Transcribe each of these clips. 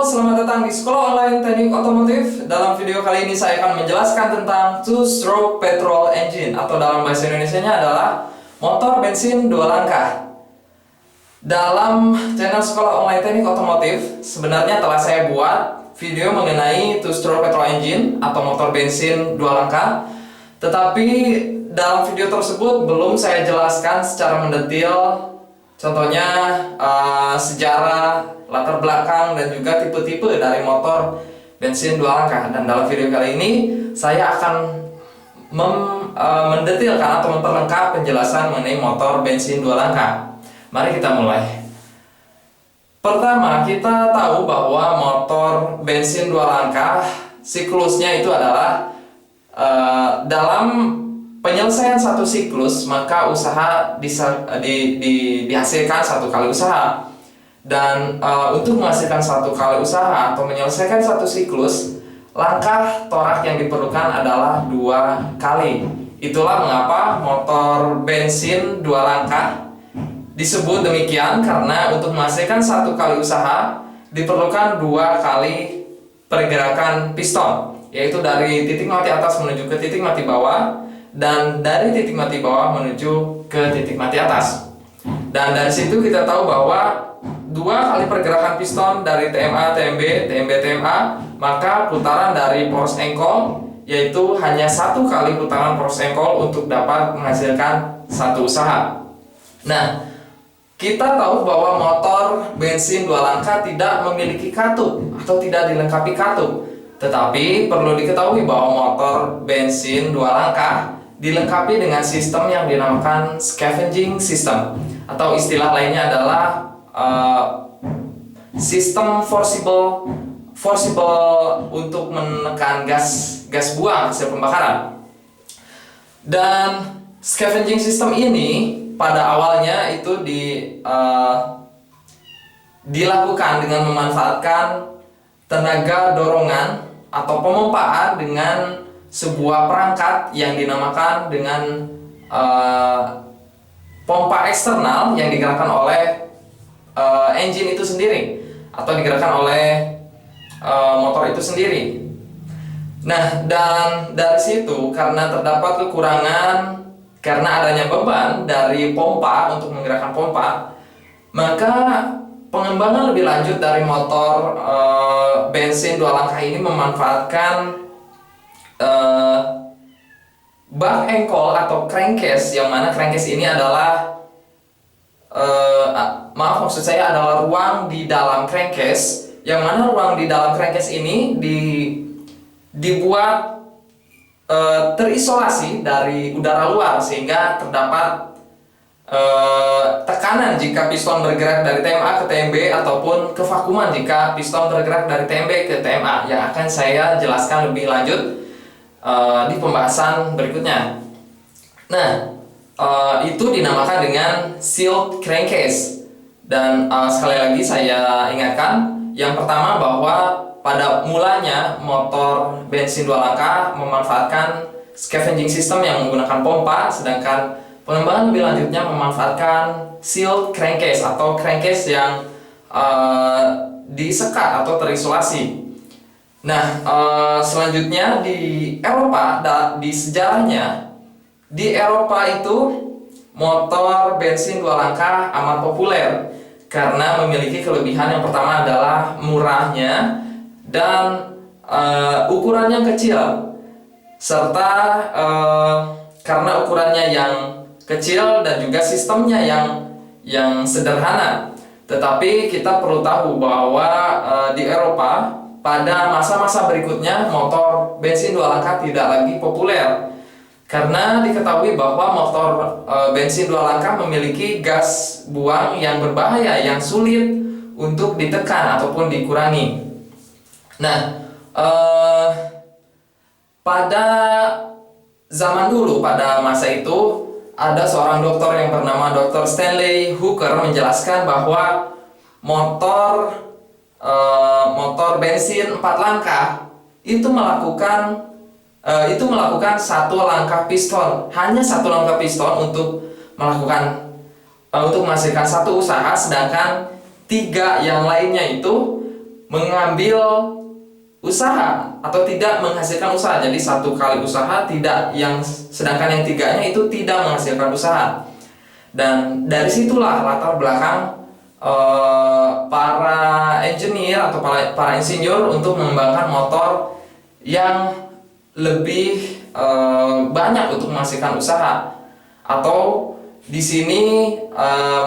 selamat datang di Sekolah Online Teknik Otomotif. Dalam video kali ini saya akan menjelaskan tentang two-stroke petrol engine, atau dalam bahasa Indonesianya adalah motor bensin dua langkah. Dalam channel Sekolah Online Teknik Otomotif, sebenarnya telah saya buat video mengenai two-stroke petrol engine atau motor bensin dua langkah. Tetapi dalam video tersebut belum saya jelaskan secara mendetail, contohnya sejarah, latar belakang, dan juga tipe-tipe dari motor bensin dua langkah. Dan dalam video kali ini saya akan mendetailkan atau memperlengkap penjelasan mengenai motor bensin dua langkah. Mari kita mulai. Pertama, kita tahu bahwa motor bensin dua langkah siklusnya itu adalah dalam penyelesaian satu siklus, maka usaha dihasilkan satu kali usaha. Dan untuk menghasilkan satu kali usaha atau menyelesaikan satu siklus, langkah torak yang diperlukan adalah dua kali. Itulah mengapa motor bensin dua langkah disebut demikian, karena untuk menghasilkan satu kali usaha diperlukan dua kali pergerakan piston, yaitu dari titik mati atas menuju ke titik mati bawah, dan dari titik mati bawah menuju ke titik mati atas. Dan dari situ kita tahu bahwa dua kali pergerakan piston dari TMA, TMB, TMB, TMA, maka putaran dari poros engkol yaitu hanya satu kali putaran poros engkol untuk dapat menghasilkan satu usaha. Nah, kita tahu bahwa motor bensin dua langkah tidak memiliki katup atau tidak dilengkapi katup. Tetapi perlu diketahui bahwa motor bensin dua langkah dilengkapi dengan sistem yang dinamakan scavenging system, atau istilah lainnya adalah sistem forcible untuk menekan gas buang hasil pembakaran. Dan scavenging system ini pada awalnya itu dilakukan dengan memanfaatkan tenaga dorongan atau pemompaan dengan sebuah perangkat yang dinamakan dengan pompa eksternal yang digerakkan oleh engine itu sendiri, atau digerakkan oleh motor itu sendiri. Nah, dan dari situ karena terdapat kekurangan karena adanya beban dari pompa untuk menggerakkan pompa, maka pengembangan lebih lanjut dari motor bensin dua langkah ini memanfaatkan bak engkol atau crankcase, yang mana crankcase ini adalah maksud saya adalah ruang di dalam crankcase, yang mana ruang di dalam crankcase ini dibuat terisolasi dari udara luar, sehingga terdapat tekanan jika piston bergerak dari TMA ke TMB, ataupun kevakuman jika piston bergerak dari TMB ke TMA, yang akan saya jelaskan lebih lanjut di pembahasan berikutnya. Nah, itu dinamakan dengan sealed crankcase. Dan sekali lagi saya ingatkan, yang pertama bahwa pada mulanya motor bensin dua langkah memanfaatkan scavenging system yang menggunakan pompa, sedangkan pengembangan lebih lanjutnya memanfaatkan sealed crankcase atau crankcase yang disekat atau terisolasi. Nah, selanjutnya di Eropa, di sejarahnya, di Eropa itu motor bensin dua langkah amat populer karena memiliki kelebihan. Yang pertama adalah murahnya dan ukurannya kecil, serta karena ukurannya yang kecil dan juga sistemnya yang sederhana. Tetapi kita perlu tahu bahwa di Eropa pada masa-masa berikutnya motor bensin dua langkah tidak lagi populer, karena diketahui bahwa motor bensin dua langkah memiliki gas buang yang berbahaya yang sulit untuk ditekan ataupun dikurangi. Nah, pada zaman dulu, pada masa itu, ada seorang dokter yang bernama Dr. Stanley Hooker menjelaskan bahwa motor bensin 4 langkah itu melakukan satu langkah piston, hanya satu langkah piston untuk menghasilkan satu usaha, sedangkan 3 yang lainnya itu mengambil usaha atau tidak menghasilkan usaha. Jadi satu kali usaha tidak, sedangkan yang tiganya itu tidak menghasilkan usaha. Dan dari situlah latar belakang para engineer atau para insinyur untuk mengembangkan motor yang lebih banyak untuk menghasilkan usaha. Atau di sini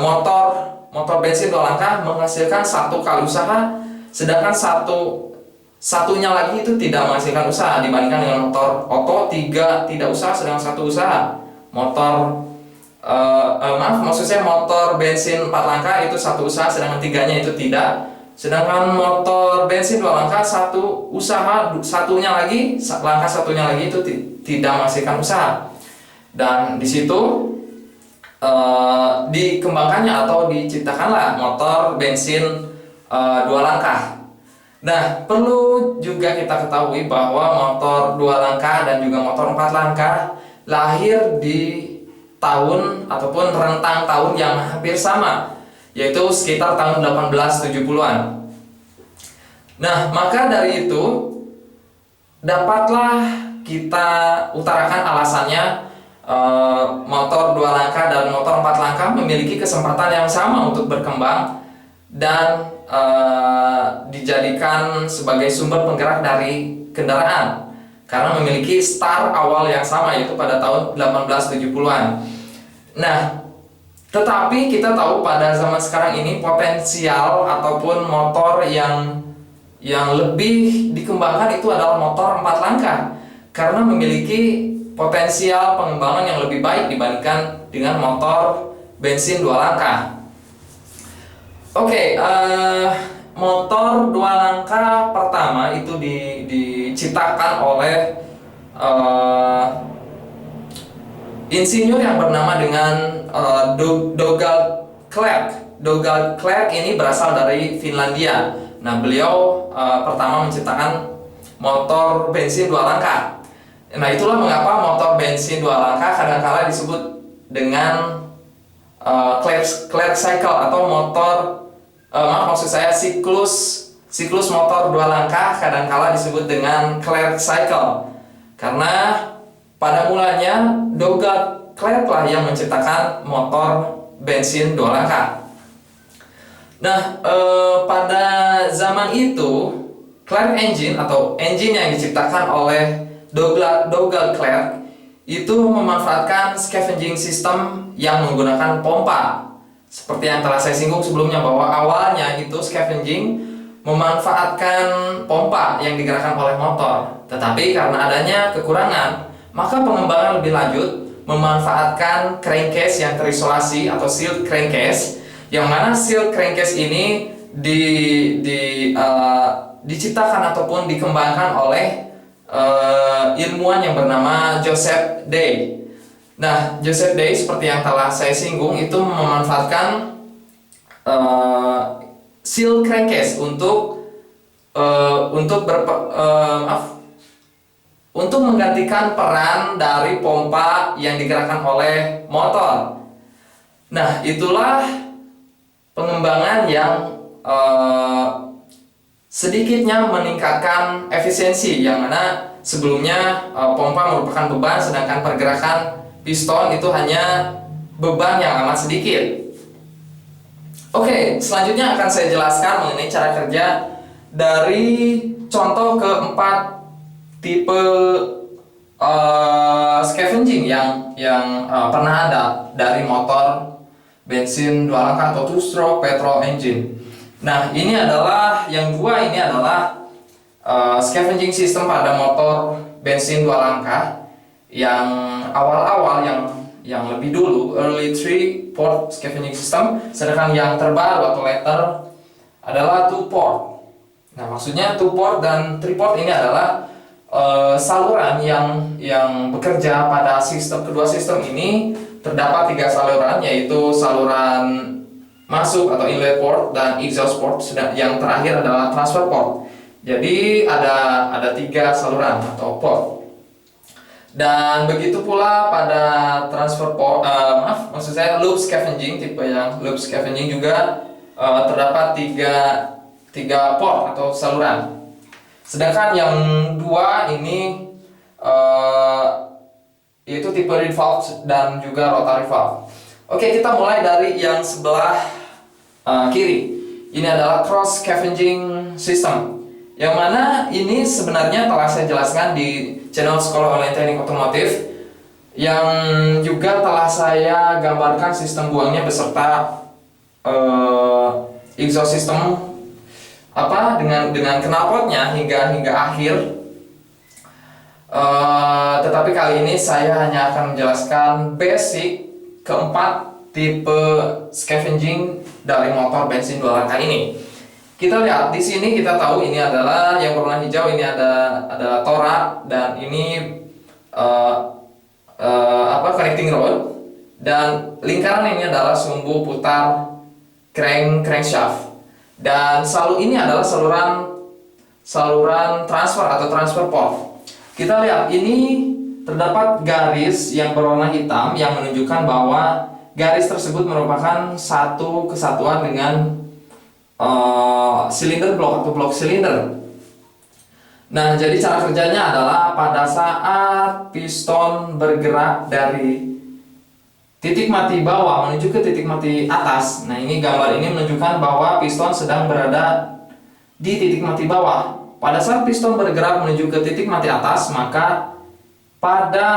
motor bensin 2 langkah menghasilkan satu kali usaha, sedangkan satunya lagi itu tidak menghasilkan usaha, dibandingkan dengan motor oto 3 tidak usaha sedangkan 1 usaha. Motor bensin 4 langkah itu 1 usaha sedangkan 3-nya itu tidak. Sedangkan motor bensin 2 langkah 1 usaha, langkah satunya lagi itu tidak menghasilkan usaha. Dan di situ dikembangkannya atau diciptakanlah motor bensin 2 langkah. Nah, perlu juga kita ketahui bahwa motor 2 langkah dan juga motor 4 langkah lahir di tahun ataupun rentang tahun yang hampir sama, yaitu sekitar tahun 1870-an. Nah, maka dari itu dapatlah kita utarakan alasannya motor 2 langkah dan motor 4 langkah memiliki kesempatan yang sama untuk berkembang dan dijadikan sebagai sumber penggerak dari kendaraan karena memiliki start awal yang sama, yaitu pada tahun 1870-an. Nah, tetapi kita tahu pada zaman sekarang ini potensial ataupun motor yang lebih dikembangkan itu adalah motor 4 langkah karena memiliki potensial pengembangan yang lebih baik dibandingkan dengan motor bensin 2 langkah. Oke, motor 2 langkah pertama itu diciptakan oleh insinyur yang bernama dengan Dogald Clark. Dogald Clark ini berasal dari Finlandia. Nah, beliau pertama menciptakan motor bensin 2 langkah. Nah, itulah mengapa motor bensin 2 langkah kadang-kala disebut dengan Clark cycle atau siklus motor 2 langkah kadang-kala disebut dengan Clark cycle. Karena pada mulanya Dogald Clark lah yang menciptakan motor bensin 2 langkah. Nah, pada zaman itu Clark engine atau engine yang diciptakan oleh Dogald Clark itu memanfaatkan scavenging system yang menggunakan pompa. Seperti yang telah saya singgung sebelumnya bahwa awalnya itu scavenging memanfaatkan pompa yang digerakkan oleh motor. Tetapi karena adanya kekurangan, maka pengembangan lebih lanjut memanfaatkan crankcase yang terisolasi atau sealed crankcase, yang mana sealed crankcase ini diciptakan ataupun dikembangkan oleh ilmuwan yang bernama Joseph Day. Nah, Joseph Day seperti yang telah saya singgung itu memanfaatkan sealed crankcase untuk menggantikan peran dari pompa yang digerakkan oleh motor. Nah, itulah pengembangan yang sedikitnya meningkatkan efisiensi, yang mana sebelumnya pompa merupakan beban sedangkan pergerakan piston itu hanya beban yang amat sedikit. Oke, selanjutnya akan saya jelaskan mengenai cara kerja dari contoh keempat tipe scavenging yang pernah ada dari motor bensin 2 langkah atau 2-stroke petrol engine. Nah, ini adalah scavenging system pada motor bensin 2 langkah yang awal-awal yang lebih dulu, early 3-port scavenging system, sedangkan yang terbaru atau later adalah 2-port. Nah, maksudnya 2-port dan 3-port ini adalah saluran yang bekerja pada kedua sistem ini. Terdapat 3 saluran, yaitu saluran masuk atau inlet port dan exhaust port, yang terakhir adalah transfer port. Jadi ada 3 saluran atau port. Dan begitu pula pada transfer port, loop scavenging, tipe yang loop scavenging juga terdapat 3 tiga port atau saluran. Sedangkan yang dua ini yaitu tipe reed valve dan juga rotary valve. Oke, kita mulai dari yang sebelah kiri. Ini adalah cross scavenging system, yang mana ini sebenarnya telah saya jelaskan di channel Sekolah Online Teknik Otomotif, yang juga telah saya gambarkan sistem buangnya beserta exhaust system dengan knalpotnya hingga akhir. Tetapi kali ini saya hanya akan menjelaskan basic keempat tipe scavenging dari motor bensin 2 langkah ini. Kita lihat di sini, kita tahu ini adalah yang berwarna hijau, ini ada torak, dan ini connecting rod, dan lingkaran ini adalah sumbu putar crankshaft. Dan ini adalah saluran transfer atau transfer port. Kita lihat ini terdapat garis yang berwarna hitam yang menunjukkan bahwa garis tersebut merupakan satu kesatuan dengan silinder blok atau blok silinder. Nah, jadi cara kerjanya adalah pada saat piston bergerak dari titik mati bawah menuju ke titik mati atas. Nah, ini gambar ini menunjukkan bahwa piston sedang berada di titik mati bawah. Pada saat piston bergerak menuju ke titik mati atas, maka pada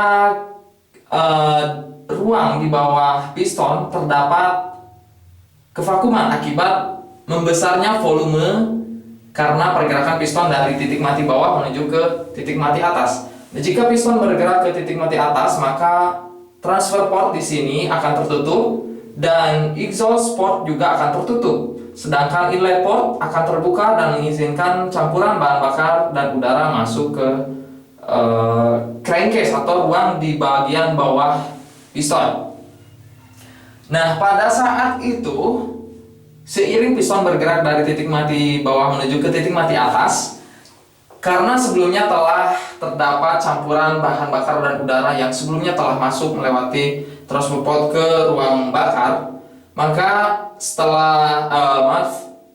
ruang di bawah piston terdapat kevakuman akibat membesarnya volume karena pergerakan piston dari titik mati bawah menuju ke titik mati atas. Nah, jika piston bergerak ke titik mati atas, maka transfer port di sini akan tertutup dan exhaust port juga akan tertutup. Sedangkan inlet port akan terbuka dan mengizinkan campuran bahan bakar dan udara masuk ke crankcase atau ruang di bagian bawah piston. Nah, pada saat itu seiring piston bergerak dari titik mati bawah menuju ke titik mati atas, karena sebelumnya telah terdapat campuran bahan bakar dan udara yang sebelumnya telah masuk melewati transfer port ke ruang bakar, maka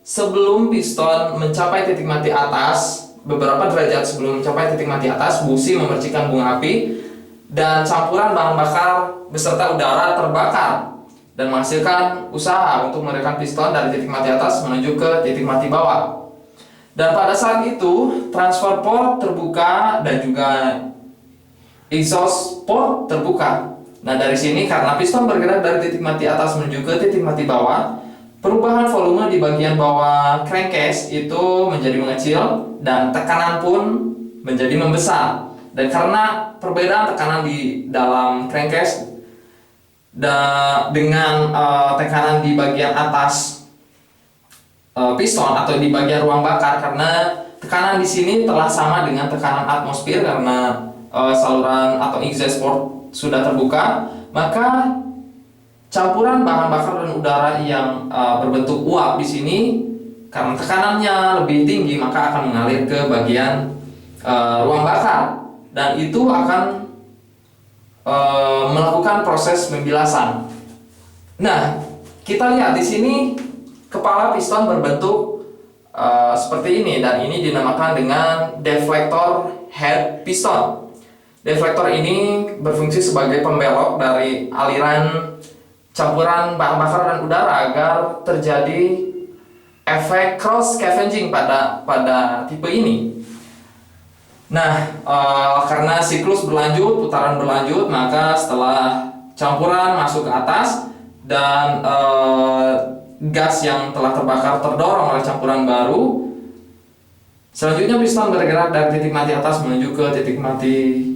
sebelum piston mencapai titik mati atas, beberapa derajat sebelum mencapai titik mati atas, busi memercikan bunga api dan campuran bahan bakar beserta udara terbakar dan menghasilkan usaha untuk mengerakkan piston dari titik mati atas menuju ke titik mati bawah. Dan pada saat itu transfer port terbuka dan juga exhaust port terbuka. Nah, dari sini karena piston bergerak dari titik mati atas menuju ke titik mati bawah, perubahan volume di bagian bawah crankcase itu menjadi mengecil dan tekanan pun menjadi membesar. Dan karena perbedaan tekanan di dalam crankcase dengan tekanan di bagian atas piston atau di bagian ruang bakar, karena tekanan di sini telah sama dengan tekanan atmosfer karena saluran atau exhaust port sudah terbuka, maka campuran bahan bakar dan udara yang berbentuk uap di sini karena tekanannya lebih tinggi maka akan mengalir ke bagian ruang bakar dan itu akan melakukan proses pembilasan. Nah, kita lihat di sini kepala piston berbentuk seperti ini dan ini dinamakan dengan deflector head piston. Deflektor ini berfungsi sebagai pembelok dari aliran campuran bahan bakar dan udara agar terjadi efek cross scavenging pada tipe ini. Nah, karena siklus berlanjut, putaran berlanjut, maka setelah campuran masuk ke atas dan gas yang telah terbakar terdorong oleh campuran baru, selanjutnya piston bergerak dari titik mati atas menuju ke titik mati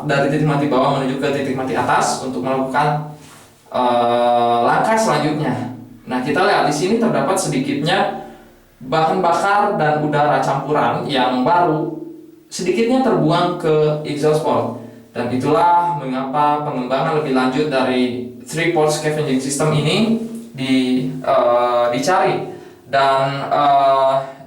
dari titik mati bawah menuju ke titik mati atas untuk melakukan langkah selanjutnya. Nah, kita lihat di sini terdapat sedikitnya bahan bakar dan udara campuran yang baru sedikitnya terbuang ke exhaust port. Dan itulah mengapa pengembangan lebih lanjut dari 3-port scavenging system ini dicari. Dan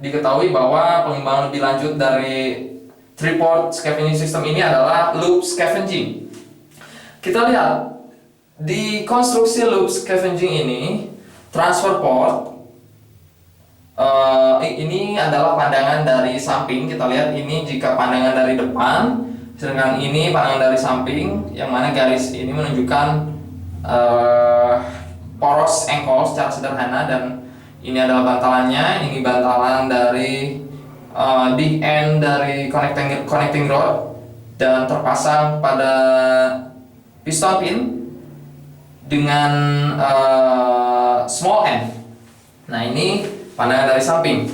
diketahui bahwa pengembangan lebih lanjut dari 3-port scavenging system ini adalah loop scavenging. Kita lihat di konstruksi loop scavenging ini, transfer port Ini adalah pandangan dari samping. Kita lihat ini jika pandangan dari depan, sedangkan ini pandangan dari samping, yang mana garis ini menunjukkan poros engkol secara sederhana, dan ini adalah bantalannya. Ini bantalan dari di end dari connecting rod dan terpasang pada piston pin dengan small end. Nah, ini pandangan dari samping.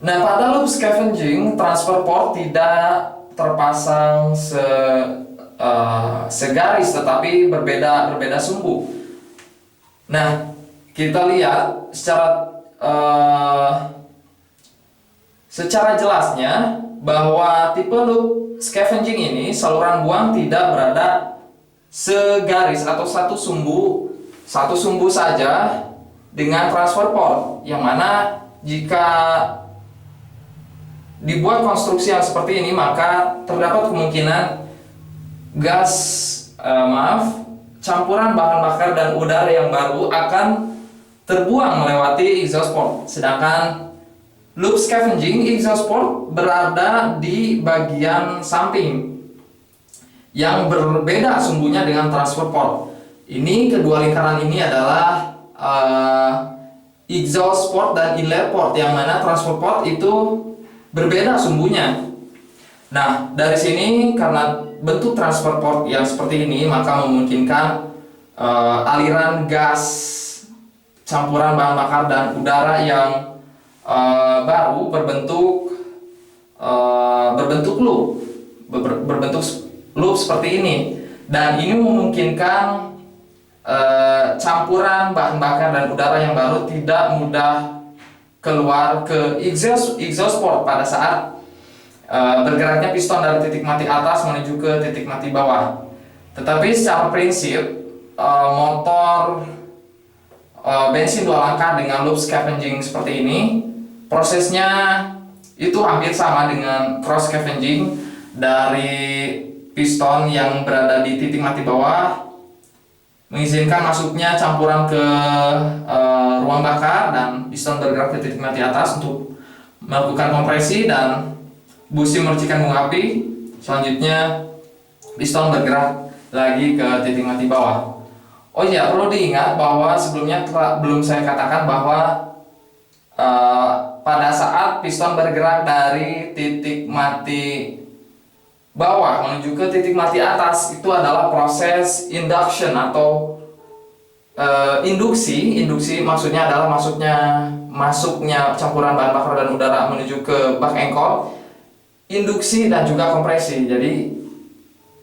Nah, pada loop scavenging, transfer port tidak terpasang segaris, tetapi berbeda sumbu. Nah, kita lihat secara jelasnya bahwa tipe loop scavenging ini saluran buang tidak berada segaris atau satu sumbu saja dengan transfer port, yang mana jika dibuat konstruksi yang seperti ini maka terdapat kemungkinan campuran bahan bakar dan udara yang baru akan terbuang melewati exhaust port. Sedangkan loop scavenging exhaust port berada di bagian samping yang berbeda sumbunya dengan transfer port. Ini kedua lingkaran ini adalah exhaust port dan inlet port, yang mana transfer port itu berbeda sumbunya. Nah, dari sini karena bentuk transfer port yang seperti ini, maka memungkinkan aliran gas campuran bahan bakar dan udara yang baru berbentuk loop seperti ini, dan ini memungkinkan campuran bahan bakar dan udara yang baru tidak mudah keluar ke exhaust port pada saat bergeraknya piston dari titik mati atas menuju ke titik mati bawah. Tetapi secara prinsip motor bensin 2 langkah dengan loop scavenging seperti ini, prosesnya itu hampir sama dengan cross scavenging. Dari piston yang berada di titik mati bawah mengizinkan masuknya campuran ke ruang bakar, dan piston bergerak ke titik mati atas untuk melakukan kompresi, dan busi mercikan bunga api. Selanjutnya piston bergerak lagi ke titik mati bawah. Oh iya, perlu diingat bahwa sebelumnya belum saya katakan bahwa pada saat piston bergerak dari titik mati bawah menuju ke titik mati atas, itu adalah proses induction atau induksi maksudnya adalah masuknya campuran bahan bakar dan udara menuju ke bak engkol, induksi dan juga kompresi. Jadi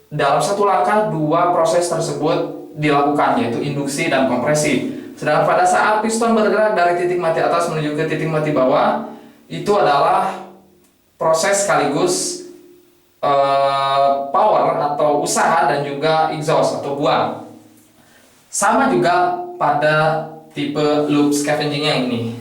dalam satu langkah 2 proses tersebut dilakukan, yaitu induksi dan kompresi. Sedangkan pada saat piston bergerak dari titik mati atas menuju ke titik mati bawah, itu adalah proses sekaligus power atau usaha dan juga exhaust atau buang. Sama juga pada tipe loop scavenging yang ini.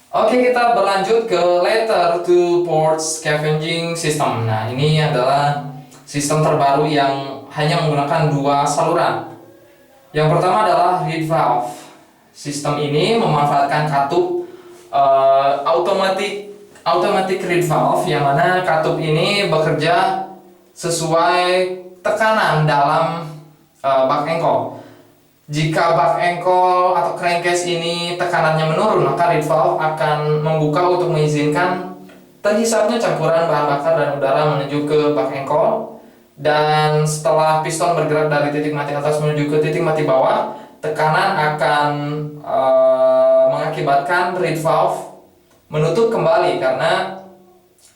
Oke, kita berlanjut ke later two port scavenging system. Nah, ini adalah sistem terbaru yang hanya menggunakan 2 saluran. Yang pertama adalah reed valve. Sistem ini memanfaatkan katup automatic reed valve, yang mana katup ini bekerja sesuai tekanan dalam bak engkol. Jika bak engkol atau crankcase ini tekanannya menurun, maka reed valve akan membuka untuk mengizinkan terhisapnya campuran bahan bakar dan udara menuju ke bak engkol. Dan setelah piston bergerak dari titik mati atas menuju ke titik mati bawah, tekanan akan mengakibatkan reed valve menutup kembali, karena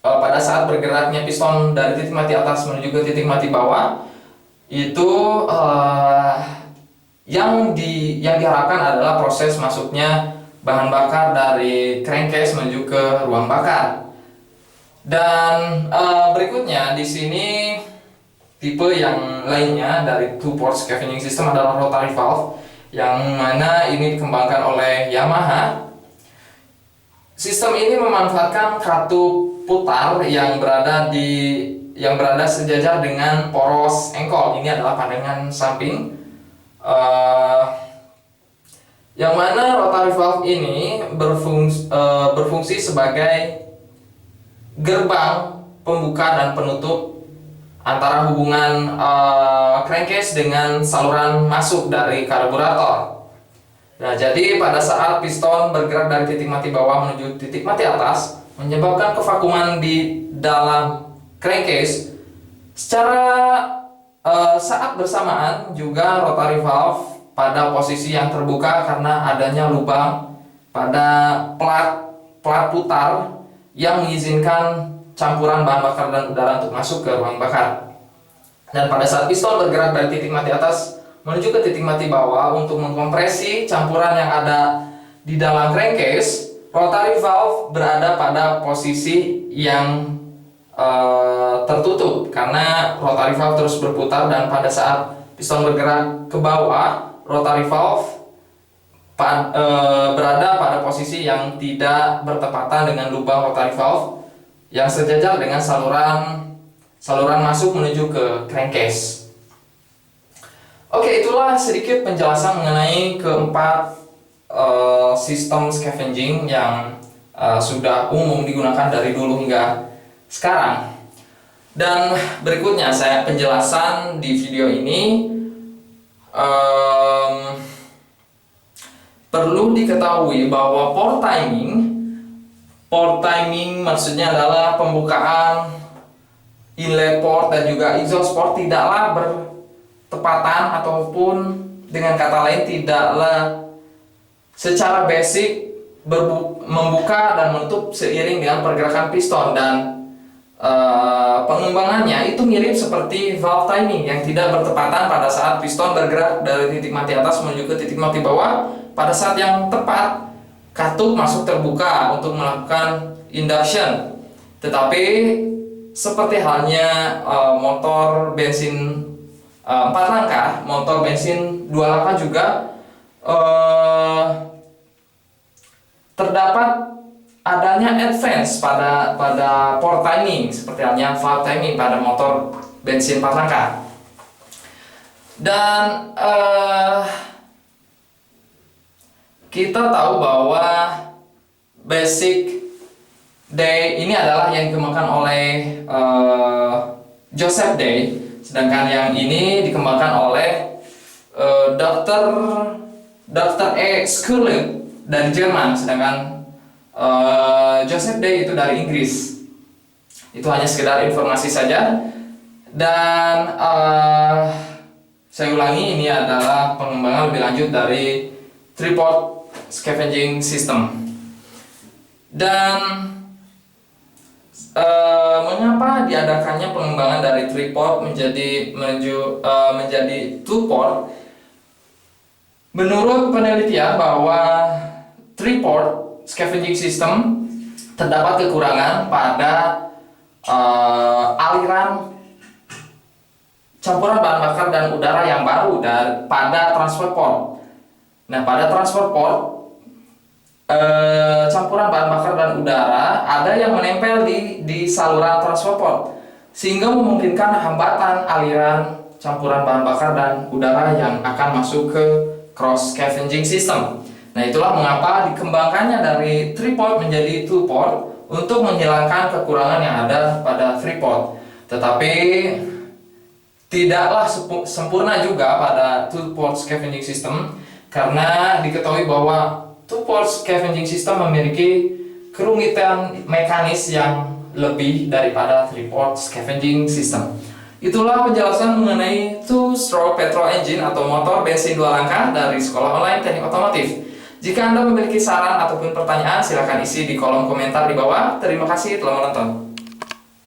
pada saat bergeraknya piston dari titik mati atas menuju ke titik mati bawah, itu yang diharapkan adalah proses masuknya bahan bakar dari crankcase menuju ke ruang bakar. Dan berikutnya di sini tipe yang lainnya dari two port scavenging system adalah rotary valve, yang mana ini dikembangkan oleh Yamaha. Sistem ini memanfaatkan katup putar yang berada sejajar dengan poros engkol. Ini adalah pandangan samping. Yang mana rotary valve ini berfungsi sebagai gerbang pembuka dan penutup antara hubungan crankcase dengan saluran masuk dari karburator. Nah, jadi pada saat piston bergerak dari titik mati bawah menuju titik mati atas, menyebabkan kevakuman di dalam crankcase. Secara saat bersamaan juga rotary valve pada posisi yang terbuka karena adanya lubang pada plat putar yang mengizinkan campuran bahan bakar dan udara untuk masuk ke ruang bakar. Dan pada saat piston bergerak dari titik mati atas menuju ke titik mati bawah untuk mengkompresi campuran yang ada di dalam crankcase, rotary valve berada pada posisi yang tertutup karena rotary valve terus berputar, dan pada saat piston bergerak ke bawah, rotary valve berada pada posisi yang tidak bertepatan dengan lubang rotary valve yang sejajar dengan saluran masuk menuju ke crankcase. Oke, itulah sedikit penjelasan mengenai keempat sistem scavenging yang sudah umum digunakan dari dulu hingga sekarang. Dan berikutnya penjelasan di video ini perlu diketahui bahwa port timing maksudnya adalah pembukaan inlet port dan juga exhaust port tidaklah bertepatan, ataupun dengan kata lain tidaklah secara basic membuka dan menutup seiring dengan pergerakan piston, dan pengembangannya itu mirip seperti valve timing yang tidak bertepatan pada saat piston bergerak dari titik mati atas menuju ke titik mati bawah. Pada saat yang tepat, katup masuk terbuka untuk melakukan induction. Tetapi seperti halnya motor bensin 4 langkah, motor bensin 2 langkah juga terdapat adanya advance pada port timing seperti halnya valve timing pada motor bensin 4 langkah. Dan kita tahu bahwa basic Day ini adalah yang dikembangkan oleh Joseph Day, sedangkan yang ini dikembangkan oleh Dr. E. Schuller dari Jerman, sedangkan Joseph Day itu dari Inggris. Itu hanya sekedar informasi saja. Dan saya ulangi, ini adalah pengembangan lebih lanjut dari three-port scavenging system. Dan mengapa diadakannya pengembangan dari three-port menjadi two-port? Menurut penelitian bahwa three-port scavenging system terdapat kekurangan pada aliran campuran bahan bakar dan udara yang baru pada transfer port. Nah, pada transfer port campuran bahan bakar dan udara ada yang menempel di saluran transfer port, sehingga memungkinkan hambatan aliran campuran bahan bakar dan udara yang akan masuk ke cross scavenging system. Nah, itulah mengapa dikembangkannya dari three-port menjadi two-port untuk menghilangkan kekurangan yang ada pada three-port. Tetapi tidaklah sempurna juga pada two-port scavenging system, karena diketahui bahwa two-port scavenging system memiliki kerumitan mekanis yang lebih daripada three-port scavenging system. Itulah penjelasan mengenai two-stroke petrol engine atau motor bensin 2 langkah dari Sekolah Online Teknik Otomotif. Jika Anda memiliki saran ataupun pertanyaan, silakan isi di kolom komentar di bawah. Terima kasih telah menonton.